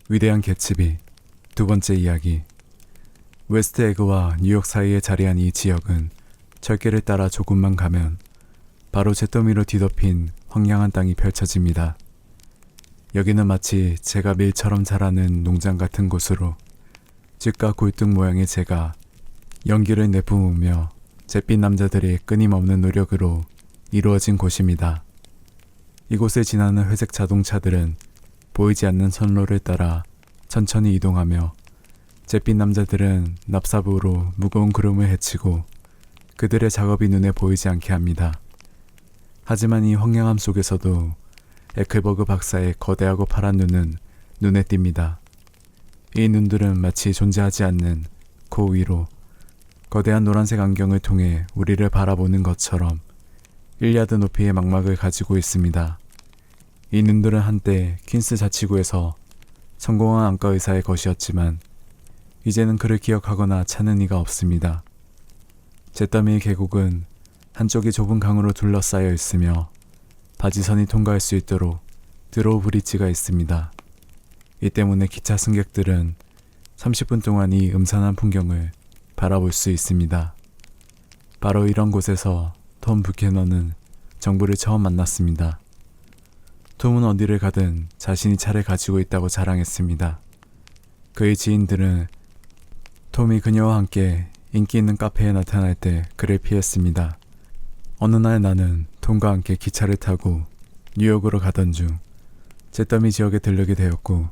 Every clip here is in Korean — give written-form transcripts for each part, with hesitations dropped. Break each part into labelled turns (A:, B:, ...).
A: 위대한 개츠비 두 번째 이야기. 웨스트 에그와 뉴욕 사이에 자리한 이 지역은 철길을 따라 조금만 가면 바로 잿더미로 뒤덮인 황량한 땅이 펼쳐집니다. 여기는 마치 제가 밀처럼 자라는 농장 같은 곳으로 쥐과 굴뚝 모양의 제가 연기를 내뿜으며 잿빛 남자들의 끊임없는 노력으로 이루어진 곳입니다. 이곳을 지나는 회색 자동차들은 보이지 않는 선로를 따라 천천히 이동하며 잿빛 남자들은 납사부로 무거운 구름을 헤치고 그들의 작업이 눈에 보이지 않게 합니다. 하지만 이 황량함 속에서도 에클버그 박사의 거대하고 파란 눈은 눈에 띕니다. 이 눈들은 마치 존재하지 않는 코 위로 거대한 노란색 안경을 통해 우리를 바라보는 것처럼 1야드 높이의 망막을 가지고 있습니다. 이 눈들은 한때 퀸스 자치구에서 성공한 안과 의사의 것이었지만 이제는 그를 기억하거나 찾는 이가 없습니다. 잿더미의 계곡은 한쪽이 좁은 강으로 둘러싸여 있으며 바지선이 통과할 수 있도록 드로우 브릿지가 있습니다. 이 때문에 기차 승객들은 30분 동안 이 음산한 풍경을 바라볼 수 있습니다. 바로 이런 곳에서 톰 부캐넌은 정부를 처음 만났습니다. 톰은 어디를 가든 자신이 차를 가지고 있다고 자랑했습니다. 그의 지인들은 톰이 그녀와 함께 인기 있는 카페에 나타날 때 그를 피했습니다. 어느 날 나는 톰과 함께 기차를 타고 뉴욕으로 가던 중 잿더미 지역에 들르게 되었고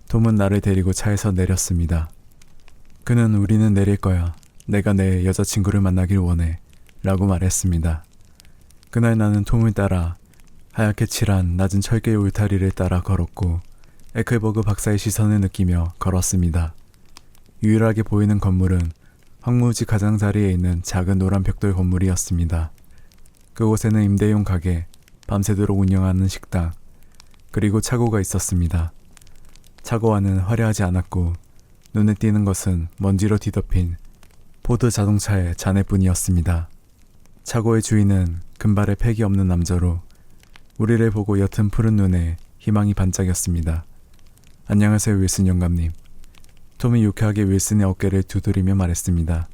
A: 톰은 나를 데리고 차에서 내렸습니다. 그는 우리는 내릴 거야. 내가 내 여자친구를 만나길 원해. 라고 말했습니다. 그날 나는 톰을 따라 하얗게 칠한 낮은 철길 울타리를 따라 걸었고 에클버그 박사의 시선을 느끼며 걸었습니다. 유일하게 보이는 건물은 황무지 가장자리에 있는 작은 노란 벽돌 건물이었습니다. 그곳에는 임대용 가게, 밤새도록 운영하는 식당, 그리고 차고가 있었습니다. 차고 안은 화려하지 않았고 눈에 띄는 것은 먼지로 뒤덮인 포드 자동차의 잔해뿐이었습니다. 차고의 주인은 금발에 팩이 없는 남자로 우리를 보고 옅은 푸른 눈에 희망이 반짝였습니다. 안녕하세요 윌슨 영감님. 톰이 유쾌하게 윌슨의 어깨를 두드리며 말했습니다.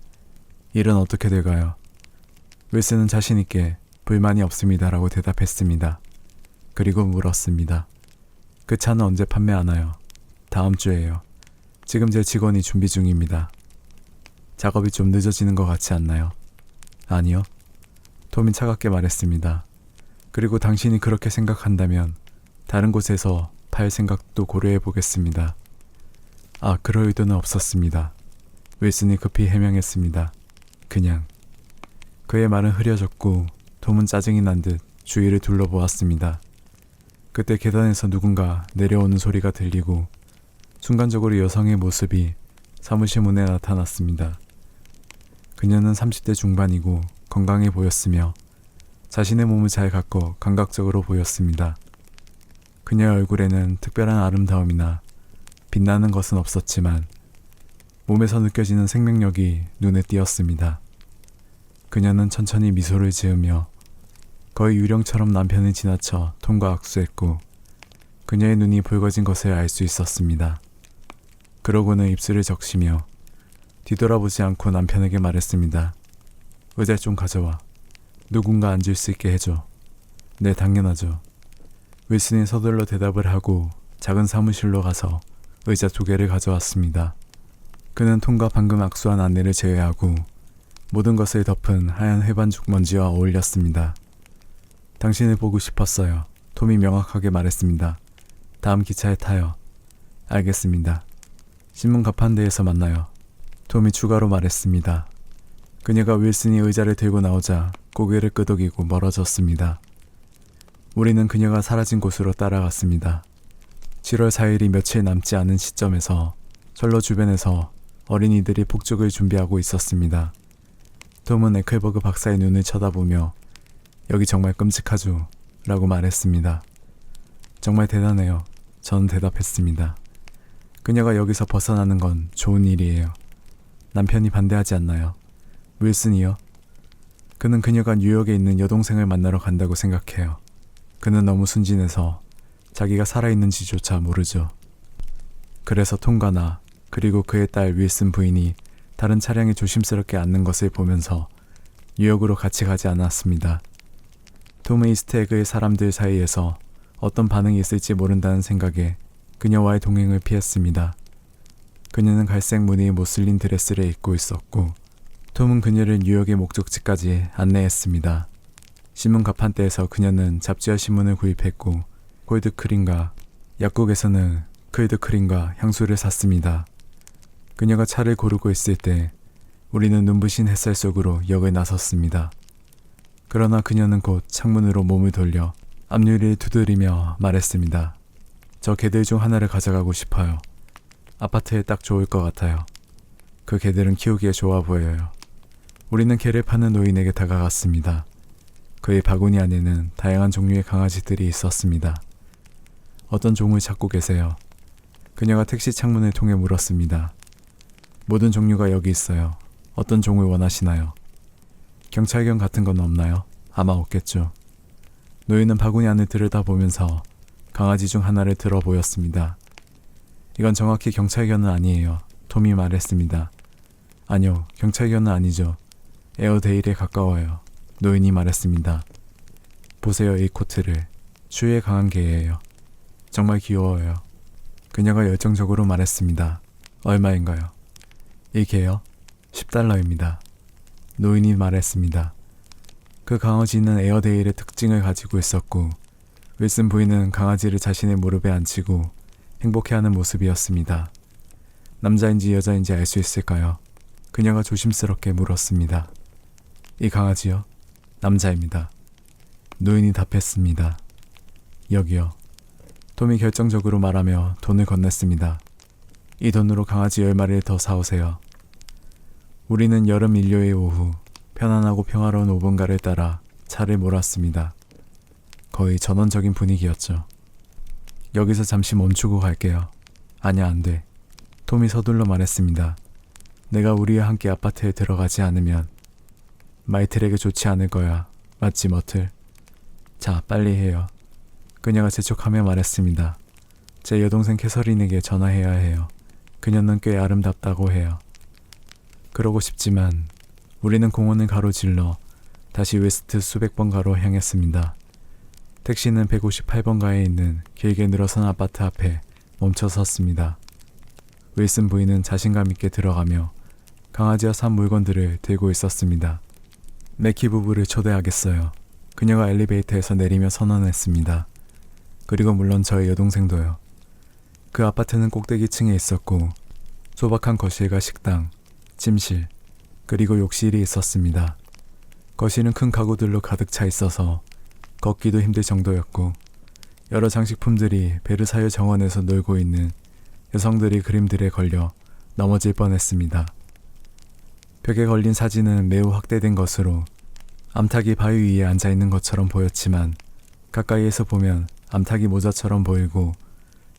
A: 일은 어떻게 돼가요? 윌슨은 자신있게 불만이 없습니다라고 대답했습니다. 그리고 물었습니다. 그 차는 언제 판매하나요? 다음 주에요. 지금 제 직원이 준비 중입니다. 작업이 좀 늦어지는 것 같지 않나요? 아니요. 톰이 차갑게 말했습니다. 그리고 당신이 그렇게 생각한다면 다른 곳에서 팔 생각도 고려해 보겠습니다. 아, 그럴 의도는 없었습니다. 윌슨이 급히 해명했습니다. 그냥. 그의 말은 흐려졌고 톰은 짜증이 난 듯 주위를 둘러보았습니다. 그때 계단에서 누군가 내려오는 소리가 들리고 순간적으로 여성의 모습이 사무실 문에 나타났습니다. 그녀는 30대 중반이고 건강해 보였으며 자신의 몸을 잘 가꿔 감각적으로 보였습니다. 그녀의 얼굴에는 특별한 아름다움이나 빛나는 것은 없었지만 몸에서 느껴지는 생명력이 눈에 띄었습니다. 그녀는 천천히 미소를 지으며 거의 유령처럼 남편을 지나쳐 톰과 악수했고 그녀의 눈이 붉어진 것을 알 수 있었습니다. 그러고는 입술을 적시며 뒤돌아보지 않고 남편에게 말했습니다. 의자 좀 가져와. 누군가 앉을 수 있게 해줘. 네, 당연하죠. 윌슨이 서둘러 대답을 하고 작은 사무실로 가서 의자 2개를 가져왔습니다. 그는 톰과 방금 악수한 아내를 제외하고 모든 것을 덮은 하얀 해반죽 먼지와 어울렸습니다. 당신을 보고 싶었어요. 톰이 명확하게 말했습니다. 다음 기차에 타요. 알겠습니다. 신문 가판대에서 만나요. 톰이 추가로 말했습니다. 그녀가 윌슨이 의자를 들고 나오자 고개를 끄덕이고 멀어졌습니다. 우리는 그녀가 사라진 곳으로 따라갔습니다. 7월 4일이 며칠 남지 않은 시점에서 철로 주변에서 어린이들이 폭죽을 준비하고 있었습니다. 톰은 에클버그 박사의 눈을 쳐다보며 여기 정말 끔찍하죠? 라고 말했습니다. 정말 대단해요. 전 대답했습니다. 그녀가 여기서 벗어나는 건 좋은 일이에요. 남편이 반대하지 않나요? 윌슨이요? 그는 그녀가 뉴욕에 있는 여동생을 만나러 간다고 생각해요. 그는 너무 순진해서 자기가 살아있는지조차 모르죠. 그래서 톰과 나 그리고 그의 딸 윌슨 부인이 다른 차량에 조심스럽게 앉는 것을 보면서 뉴욕으로 같이 가지 않았습니다. 톰의 이스트에그의 사람들 사이에서 어떤 반응이 있을지 모른다는 생각에 그녀와의 동행을 피했습니다. 그녀는 갈색 무늬의 모슬린 드레스를 입고 있었고 톰은 그녀를 뉴욕의 목적지까지 안내했습니다. 신문 가판대에서 그녀는 잡지와 신문을 구입했고 콜드크림과 약국에서는 콜드크림과 향수를 샀습니다. 그녀가 차를 고르고 있을 때 우리는 눈부신 햇살 속으로 역을 나섰습니다. 그러나 그녀는 곧 창문으로 몸을 돌려 앞유리를 두드리며 말했습니다. 저 개들 중 하나를 가져가고 싶어요. 아파트에 딱 좋을 것 같아요. 그 개들은 키우기에 좋아 보여요. 우리는 개를 파는 노인에게 다가갔습니다. 그의 바구니 안에는 다양한 종류의 강아지들이 있었습니다. 어떤 종을 찾고 계세요? 그녀가 택시 창문을 통해 물었습니다. 모든 종류가 여기 있어요. 어떤 종을 원하시나요? 경찰견 같은 건 없나요? 아마 없겠죠. 노인은 바구니 안을 들여다보면서 강아지 중 하나를 들어 보였습니다. 이건 정확히 경찰견은 아니에요. 톰이 말했습니다. 아니요, 경찰견은 아니죠. 에어데일에 가까워요. 노인이 말했습니다. 보세요, 이 코트를. 추위에 강한 개예요. 정말 귀여워요. 그녀가 열정적으로 말했습니다. 얼마인가요? 이 개요? $10입니다. 노인이 말했습니다. 그 강아지는 에어데일의 특징을 가지고 있었고 윌슨 부인은 강아지를 자신의 무릎에 앉히고 행복해하는 모습이었습니다. 남자인지 여자인지 알 수 있을까요? 그녀가 조심스럽게 물었습니다. 이 강아지요? 남자입니다. 노인이 답했습니다. 여기요. 톰이 결정적으로 말하며 돈을 건넸습니다. 이 돈으로 강아지 10마리를 더 사오세요. 우리는 여름 일요일 오후 편안하고 평화로운 오분가를 따라 차를 몰았습니다. 거의 전원적인 분위기였죠. 여기서 잠시 멈추고 갈게요. 아니야, 안 돼. 톰이 서둘러 말했습니다. 내가 우리와 함께 아파트에 들어가지 않으면 마이틀에게 좋지 않을 거야. 맞지, 머틀? 자, 빨리 해요. 그녀가 재촉하며 말했습니다. 제 여동생 캐서린에게 전화해야 해요. 그녀는 꽤 아름답다고 해요. 그러고 싶지만 우리는 공원을 가로질러 다시 웨스트 수백 번가로 향했습니다. 택시는 158번가에 있는 길게 늘어선 아파트 앞에 멈춰 섰습니다. 윌슨 부인은 자신감 있게 들어가며 강아지와 산 물건들을 들고 있었습니다. 맥키 부부를 초대하겠어요. 그녀가 엘리베이터에서 내리며 선언했습니다. 그리고 물론 저의 여동생도요. 그 아파트는 꼭대기층에 있었고 소박한 거실과 식당, 침실, 그리고 욕실이 있었습니다. 거실은 큰 가구들로 가득 차 있어서 걷기도 힘들 정도였고 여러 장식품들이 베르사유 정원에서 놀고 있는 여성들의 그림들에 걸려 넘어질 뻔했습니다. 벽에 걸린 사진은 매우 확대된 것으로 암탉이 바위 위에 앉아있는 것처럼 보였지만 가까이에서 보면 암탉이 모자처럼 보이고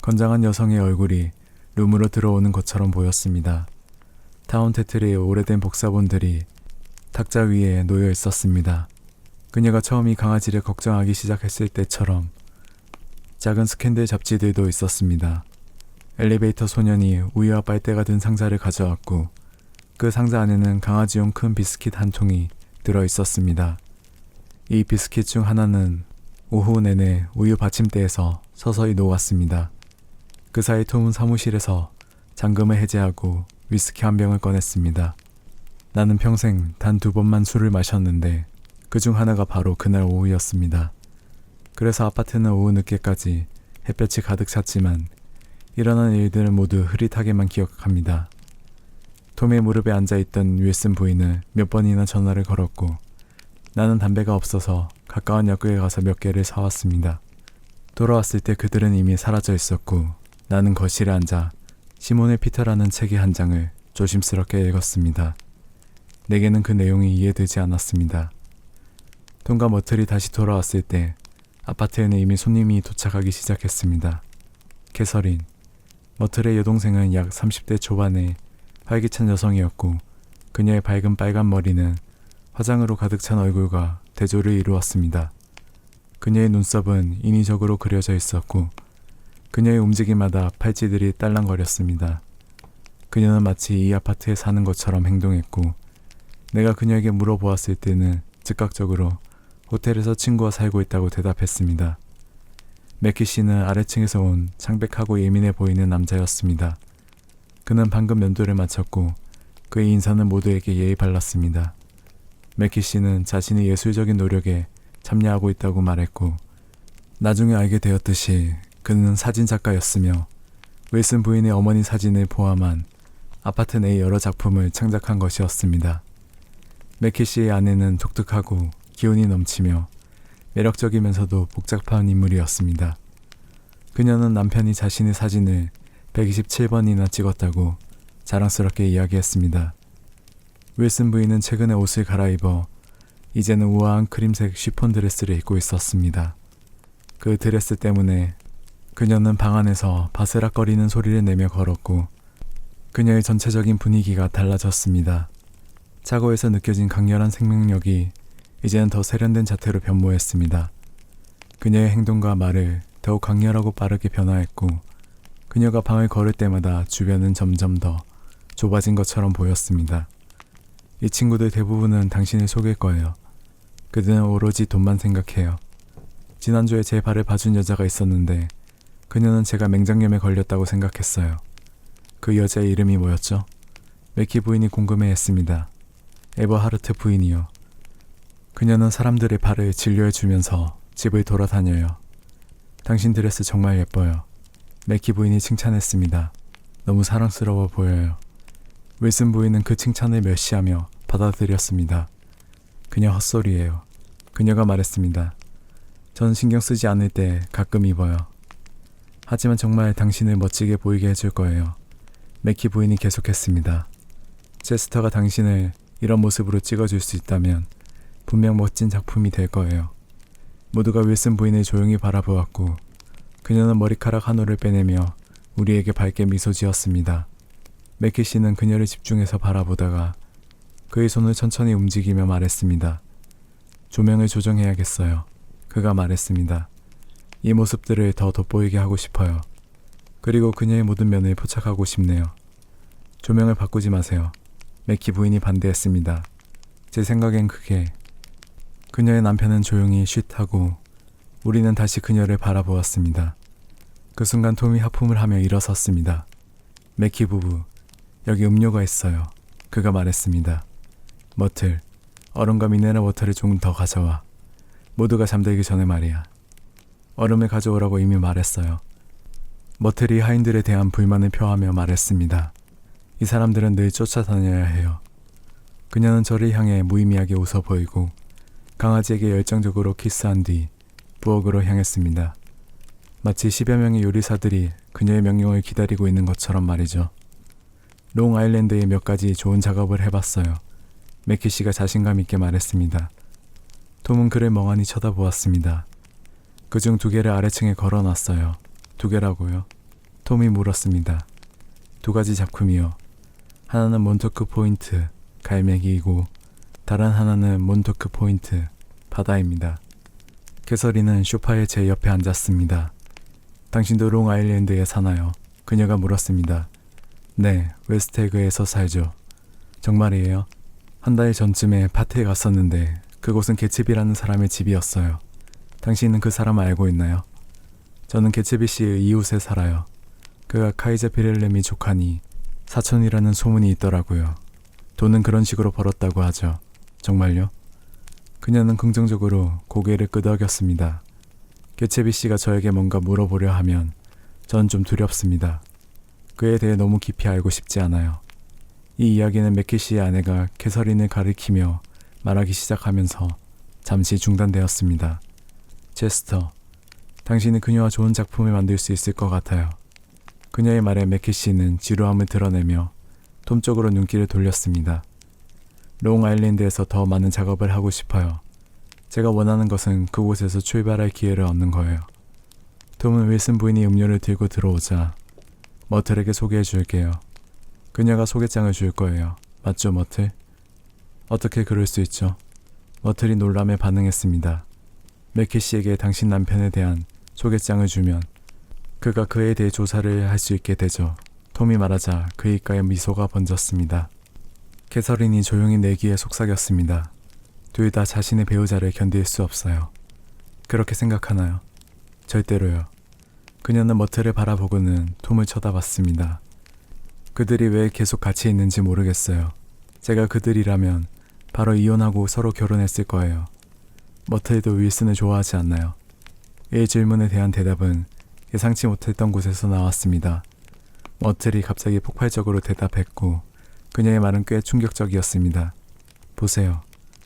A: 건장한 여성의 얼굴이 룸으로 들어오는 것처럼 보였습니다. 타운테틀의 오래된 복사본들이 탁자 위에 놓여 있었습니다. 그녀가 처음 이 강아지를 걱정하기 시작했을 때처럼 작은 스캔들 잡지들도 있었습니다. 엘리베이터 소년이 우유와 빨대가 든 상자를 가져왔고 그 상자 안에는 강아지용 큰 비스킷 한 통이 들어 있었습니다. 이 비스킷 중 하나는 오후 내내 우유 받침대에서 서서히 녹았습니다. 그 사이 톰은 사무실에서 잠금을 해제하고 위스키 한 병을 꺼냈습니다. 나는 평생 단 2번만 술을 마셨는데 그 중 하나가 바로 그날 오후였습니다. 그래서 아파트는 오후 늦게까지 햇볕이 가득 찼지만 일어난 일들은 모두 흐릿하게만 기억합니다. 톰의 무릎에 앉아있던 윌슨 부인을 몇 번이나 전화를 걸었고 나는 담배가 없어서 가까운 약국에 가서 몇 개를 사왔습니다. 돌아왔을 때 그들은 이미 사라져 있었고 나는 거실에 앉아 시몬의 피터라는 책의 한 장을 조심스럽게 읽었습니다. 내게는 그 내용이 이해되지 않았습니다. 톰과 머틀이 다시 돌아왔을 때 아파트에는 이미 손님이 도착하기 시작했습니다. 캐서린, 머틀의 여동생은 약 30대 초반의 활기찬 여성이었고 그녀의 밝은 빨간 머리는 화장으로 가득 찬 얼굴과 대조를 이루었습니다. 그녀의 눈썹은 인위적으로 그려져 있었고 그녀의 움직임마다 팔찌들이 딸랑거렸습니다. 그녀는 마치 이 아파트에 사는 것처럼 행동했고 내가 그녀에게 물어보았을 때는 즉각적으로 호텔에서 친구와 살고 있다고 대답했습니다. 맥키 씨는 아래층에서 온 창백하고 예민해 보이는 남자였습니다. 그는 방금 면도를 마쳤고 그의 인사는 모두에게 예의 발랐습니다. 맥키 씨는 자신의 예술적인 노력에 참여하고 있다고 말했고 나중에 알게 되었듯이 그는 사진작가였으며 윌슨 부인의 어머니 사진을 포함한 아파트 내의 여러 작품을 창작한 것이었습니다. 맥키 씨의 아내는 독특하고 기운이 넘치며 매력적이면서도 복잡한 인물이었습니다. 그녀는 남편이 자신의 사진을 127번이나 찍었다고 자랑스럽게 이야기했습니다. 윌슨 부인은 최근에 옷을 갈아입어 이제는 우아한 크림색 쉬폰 드레스를 입고 있었습니다. 그 드레스 때문에 그녀는 방 안에서 바스락거리는 소리를 내며 걸었고 그녀의 전체적인 분위기가 달라졌습니다. 차고에서 느껴진 강렬한 생명력이 이제는 더 세련된 자태로 변모했습니다. 그녀의 행동과 말을 더욱 강렬하고 빠르게 변화했고 그녀가 방을 걸을 때마다 주변은 점점 더 좁아진 것처럼 보였습니다. 이 친구들 대부분은 당신을 속일 거예요. 그들은 오로지 돈만 생각해요. 지난주에 제 발을 봐준 여자가 있었는데 그녀는 제가 맹장염에 걸렸다고 생각했어요. 그 여자의 이름이 뭐였죠? 맥키 부인이 궁금해했습니다. 에버하르트 부인이요. 그녀는 사람들의 발을 진료해주면서 집을 돌아다녀요. 당신 드레스 정말 예뻐요. 맥키 부인이 칭찬했습니다. 너무 사랑스러워 보여요. 윌슨 부인은 그 칭찬을 멸시하며 받아들였습니다. 그녀 헛소리예요. 그녀가 말했습니다. 전 신경 쓰지 않을 때 가끔 입어요. 하지만 정말 당신을 멋지게 보이게 해줄 거예요. 맥키 부인이 계속했습니다. 체스터가 당신을 이런 모습으로 찍어줄 수 있다면 분명 멋진 작품이 될 거예요. 모두가 윌슨 부인을 조용히 바라보았고 그녀는 머리카락 한 올을 빼내며 우리에게 밝게 미소 지었습니다. 맥키 씨는 그녀를 집중해서 바라보다가 그의 손을 천천히 움직이며 말했습니다. 조명을 조정해야겠어요. 그가 말했습니다. 이 모습들을 더 돋보이게 하고 싶어요. 그리고 그녀의 모든 면을 포착하고 싶네요. 조명을 바꾸지 마세요. 맥키 부인이 반대했습니다. 제 생각엔 그게 그녀의 남편은 조용히 쉿하고 우리는 다시 그녀를 바라보았습니다. 그 순간 톰이 하품을 하며 일어섰습니다. 맥키 부부, 여기 음료가 있어요. 그가 말했습니다. 머틀, 얼음과 미네랄 워터를 조금 더 가져와. 모두가 잠들기 전에 말이야. 얼음을 가져오라고 이미 말했어요. 머틀이 하인들에 대한 불만을 표하며 말했습니다. 이 사람들은 늘 쫓아다녀야 해요. 그녀는 저를 향해 무의미하게 웃어 보이고 강아지에게 열정적으로 키스한 뒤 부엌으로 향했습니다. 마치 10여 명의 요리사들이 그녀의 명령을 기다리고 있는 것처럼 말이죠. 롱 아일랜드에 몇 가지 좋은 작업을 해봤어요. 맥키 씨가 자신감 있게 말했습니다. 톰은 그를 멍하니 쳐다보았습니다. 그중 2개를 아래층에 걸어놨어요. 2개라고요? 톰이 물었습니다. 2가지 작품이요. 하나는 몬토크 포인트, 갈매기이고 다른 하나는 몬토크 포인트, 바다입니다. 캐서린은 소파에 제 옆에 앉았습니다. 당신도 롱 아일랜드에 사나요? 그녀가 물었습니다. 네, 웨스트에그에서 살죠. 정말이에요? 한 달 전쯤에 파티에 갔었는데 그곳은 개츠비라는 사람의 집이었어요. 당신은 그 사람을 알고 있나요? 저는 개츠비 씨의 이웃에 살아요. 그가 카이자 피렐렘이 조카니 사촌이라는 소문이 있더라고요. 돈은 그런 식으로 벌었다고 하죠. 정말요? 그녀는 긍정적으로 고개를 끄덕였습니다. 개츠비 씨가 저에게 뭔가 물어보려 하면 전 좀 두렵습니다. 그에 대해 너무 깊이 알고 싶지 않아요. 이 이야기는 맥키 씨의 아내가 캐서린을 가리키며 말하기 시작하면서 잠시 중단되었습니다. 체스터, 당신은 그녀와 좋은 작품을 만들 수 있을 것 같아요. 그녀의 말에 맥키 씨는 지루함을 드러내며 톰 쪽으로 눈길을 돌렸습니다. 롱 아일랜드에서 더 많은 작업을 하고 싶어요. 제가 원하는 것은 그곳에서 출발할 기회를 얻는 거예요. 톰은 윌슨 부인이 음료를 들고 들어오자 머틀에게 소개해 줄게요. 그녀가 소개장을 줄 거예요. 맞죠, 머틀? 어떻게 그럴 수 있죠? 머틀이 놀라며 반응했습니다. 맥키 씨에게 당신 남편에 대한 소개장을 주면 그가 그에 대해 조사를 할 수 있게 되죠. 톰이 말하자 그 입가에 미소가 번졌습니다. 캐서린이 조용히 내 귀에 속삭였습니다. 둘 다 자신의 배우자를 견딜 수 없어요. 그렇게 생각하나요? 절대로요. 그녀는 머트를 바라보고는 톰을 쳐다봤습니다. 그들이 왜 계속 같이 있는지 모르겠어요. 제가 그들이라면 바로 이혼하고 서로 결혼했을 거예요. 머틀도 윌슨을 좋아하지 않나요? 이 질문에 대한 대답은 예상치 못했던 곳에서 나왔습니다. 머틀이 갑자기 폭발적으로 대답했고 그녀의 말은 꽤 충격적이었습니다. 보세요.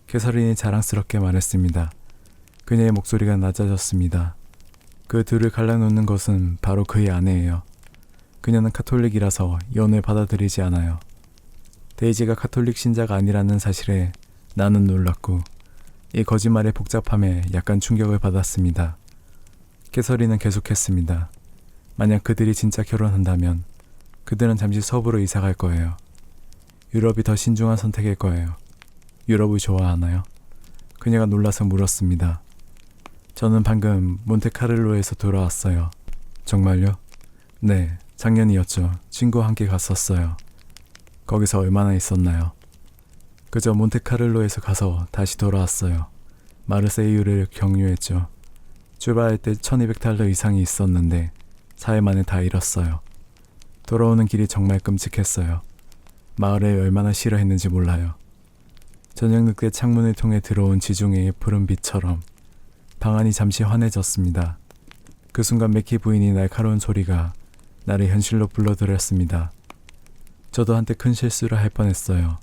A: 캐서린이 자랑스럽게 말했습니다. 그녀의 목소리가 낮아졌습니다. 그 둘을 갈라놓는 것은 바로 그의 아내예요. 그녀는 카톨릭이라서 이혼을 받아들이지 않아요. 데이지가 카톨릭 신자가 아니라는 사실에 나는 놀랐고 이 거짓말의 복잡함에 약간 충격을 받았습니다. 캐서린은 계속했습니다. 만약 그들이 진짜 결혼한다면 그들은 잠시 서부로 이사갈 거예요. 유럽이 더 신중한 선택일 거예요. 유럽을 좋아하나요? 그녀가 놀라서 물었습니다. 저는 방금 몬테카를로에서 돌아왔어요. 정말요? 네, 작년이었죠. 친구와 함께 갔었어요. 거기서 얼마나 있었나요? 그저 몬테카를로에서 가서 다시 돌아왔어요. 마르세유를 경유했죠. 출발할 때 1200달러 이상이 있었는데 4일 만에 다 잃었어요. 돌아오는 길이 정말 끔찍했어요. 마을을 얼마나 싫어했는지 몰라요. 저녁 늦게 창문을 통해 들어온 지중해의 푸른 빛처럼 방 안이 잠시 환해졌습니다. 그 순간 맥키 부인이 날카로운 소리가 나를 현실로 불러들였습니다. 저도 한때 큰 실수를 할 뻔했어요.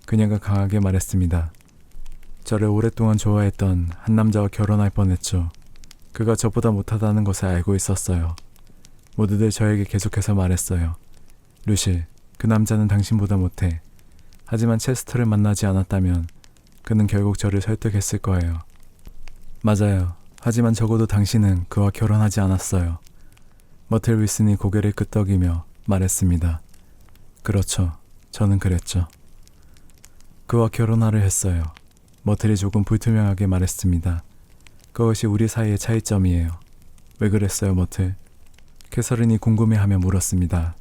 A: 그녀가 강하게 말했습니다. 저를 오랫동안 좋아했던 한 남자와 결혼할 뻔했죠. 그가 저보다 못하다는 것을 알고 있었어요. 모두들 저에게 계속해서 말했어요. 루실, 그 남자는 당신보다 못해. 하지만 체스터를 만나지 않았다면 그는 결국 저를 설득했을 거예요. 맞아요. 하지만 적어도 당신은 그와 결혼하지 않았어요. 머틀 윌슨이 고개를 끄덕이며 말했습니다. 그렇죠. 저는 그랬죠. 그와 결혼하려 했어요. 머틀이 조금 불투명하게 말했습니다. 그것이 우리 사이의 차이점이에요. 왜 그랬어요, 머틀? 캐서린이 궁금해하며 물었습니다.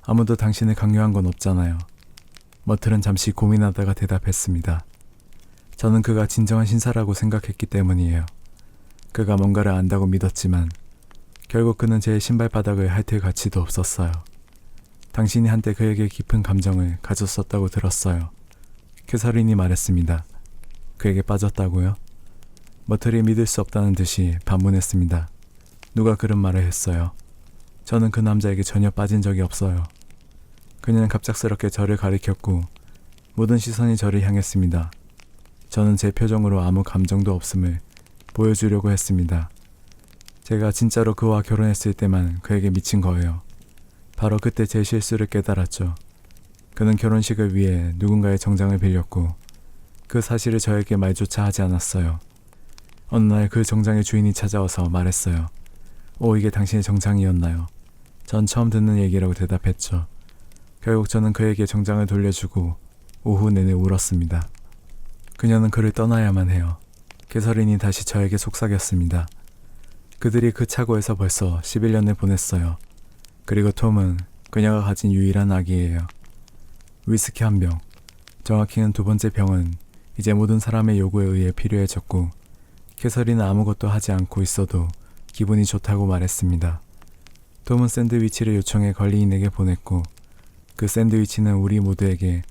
A: 아무도 당신을 강요한 건 없잖아요. 머틀은 잠시 고민하다가 대답했습니다. 저는 그가 진정한 신사라고 생각했기 때문이에요. 그가 뭔가를 안다고 믿었지만 결국 그는 제 신발바닥을 핥을 가치도 없었어요. 당신이 한때 그에게 깊은 감정을 가졌었다고 들었어요. 캐서린이 말했습니다. 그에게 빠졌다고요? 머틀이 믿을 수 없다는 듯이 반문했습니다. 누가 그런 말을 했어요? 저는 그 남자에게 전혀 빠진 적이 없어요. 그녀는 갑작스럽게 저를 가리켰고 모든 시선이 저를 향했습니다. 저는 제 표정으로 아무 감정도 없음을 보여주려고 했습니다. 제가 진짜로 그와 결혼했을 때만 그에게 미친 거예요. 바로 그때 제 실수를 깨달았죠. 그는 결혼식을 위해 누군가의 정장을 빌렸고 그 사실을 저에게 말조차 하지 않았어요. 어느 날 그 정장의 주인이 찾아와서 말했어요. 오, 이게 당신의 정장이었나요? 전 처음 듣는 얘기라고 대답했죠. 결국 저는 그에게 정장을 돌려주고 오후 내내 울었습니다. 그녀는 그를 떠나야만 해요. 캐서린이 다시 저에게 속삭였습니다. 그들이 그 차고에서 벌써 11년을 보냈어요. 그리고 톰은 그녀가 가진 유일한 아기예요. 위스키 한 병, 정확히는 두 번째 병은 이제 모든 사람의 요구에 의해 필요해졌고 캐서린은 아무것도 하지 않고 있어도 기분이 좋다고 말했습니다. 톰은 샌드위치를 요청해 관리인에게 보냈고 그 샌드위치는 우리 모두에게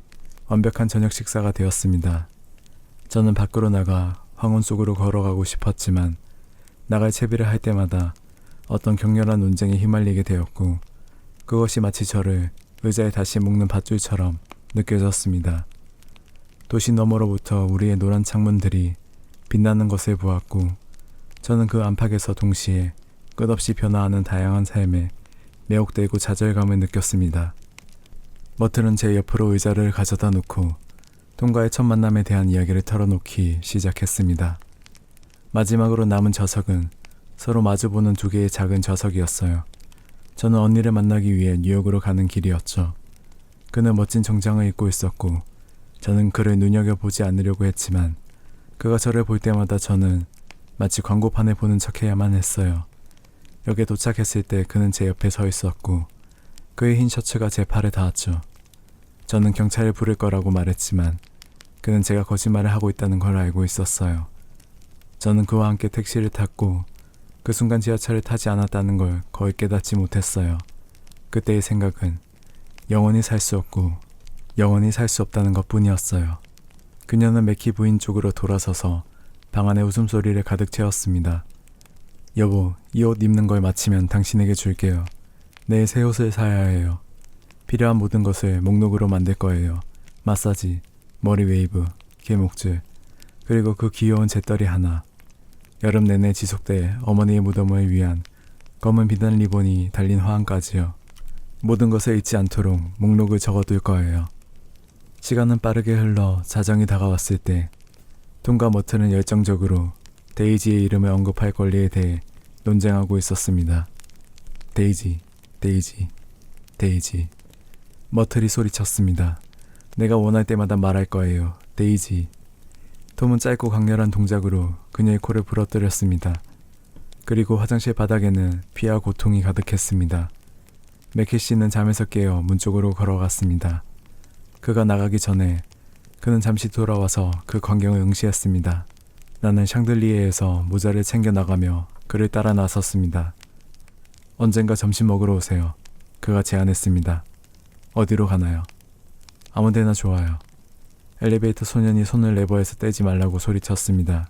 A: 완벽한 저녁 식사가 되었습니다. 저는 밖으로 나가 황혼 속으로 걸어가고 싶었지만 나갈 채비를 할 때마다 어떤 격렬한 논쟁에 휘말리게 되었고 그것이 마치 저를 의자에 다시 묶는 밧줄처럼 느껴졌습니다. 도시 너머로부터 우리의 노란 창문들이 빛나는 것을 보았고 저는 그 안팎에서 동시에 끝없이 변화하는 다양한 삶에 매혹되고 좌절감을 느꼈습니다. 머틀은 제 옆으로 의자를 가져다 놓고 톰과의 첫 만남에 대한 이야기를 털어놓기 시작했습니다. 마지막으로 남은 좌석은 서로 마주보는 두 개의 작은 좌석이었어요. 저는 언니를 만나기 위해 뉴욕으로 가는 길이었죠. 그는 멋진 정장을 입고 있었고 저는 그를 눈여겨보지 않으려고 했지만 그가 저를 볼 때마다 저는 마치 광고판을 보는 척해야만 했어요. 역에 도착했을 때 그는 제 옆에 서 있었고 그의 흰 셔츠가 제 팔에 닿았죠. 저는 경찰을 부를 거라고 말했지만 그는 제가 거짓말을 하고 있다는 걸 알고 있었어요. 저는 그와 함께 택시를 탔고 그 순간 지하철을 타지 않았다는 걸 거의 깨닫지 못했어요. 그때의 생각은 영원히 살 수 없고 영원히 살 수 없다는 것뿐이었어요. 그녀는 맥키 부인 쪽으로 돌아서서 방 안에 웃음소리를 가득 채웠습니다. 여보, 이 옷 입는 걸 마치면 당신에게 줄게요. 내일 새 옷을 사야 해요. 필요한 모든 것을 목록으로 만들 거예요. 마사지, 머리 웨이브, 개목줄, 그리고 그 귀여운 재떨이 하나. 여름 내내 지속될 어머니의 무덤을 위한 검은 비단 리본이 달린 화환까지요. 모든 것을 잊지 않도록 목록을 적어둘 거예요. 시간은 빠르게 흘러 자정이 다가왔을 때 톰과 머튼은 열정적으로 데이지의 이름을 언급할 권리에 대해 논쟁하고 있었습니다. 데이지, 데이지, 데이지. 머틀이 소리쳤습니다. 내가 원할 때마다 말할 거예요. 데이지. 톰은 짧고 강렬한 동작으로 그녀의 코를 부러뜨렸습니다. 그리고 화장실 바닥에는 피와 고통이 가득했습니다. 맥키 씨는 잠에서 깨어 문 쪽으로 걸어갔습니다. 그가 나가기 전에 그는 잠시 돌아와서 그 광경을 응시했습니다. 나는 샹들리에에서 모자를 챙겨 나가며 그를 따라 나섰습니다. 언젠가 점심 먹으러 오세요. 그가 제안했습니다. 어디로 가나요? 아무데나 좋아요. 엘리베이터 소년이 손을 레버에서 떼지 말라고 소리쳤습니다.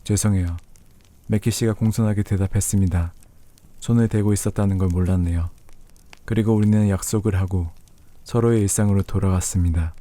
A: 죄송해요. 맥키 씨가 공손하게 대답했습니다. 손을 대고 있었다는 걸 몰랐네요. 그리고 우리는 약속을 하고 서로의 일상으로 돌아갔습니다.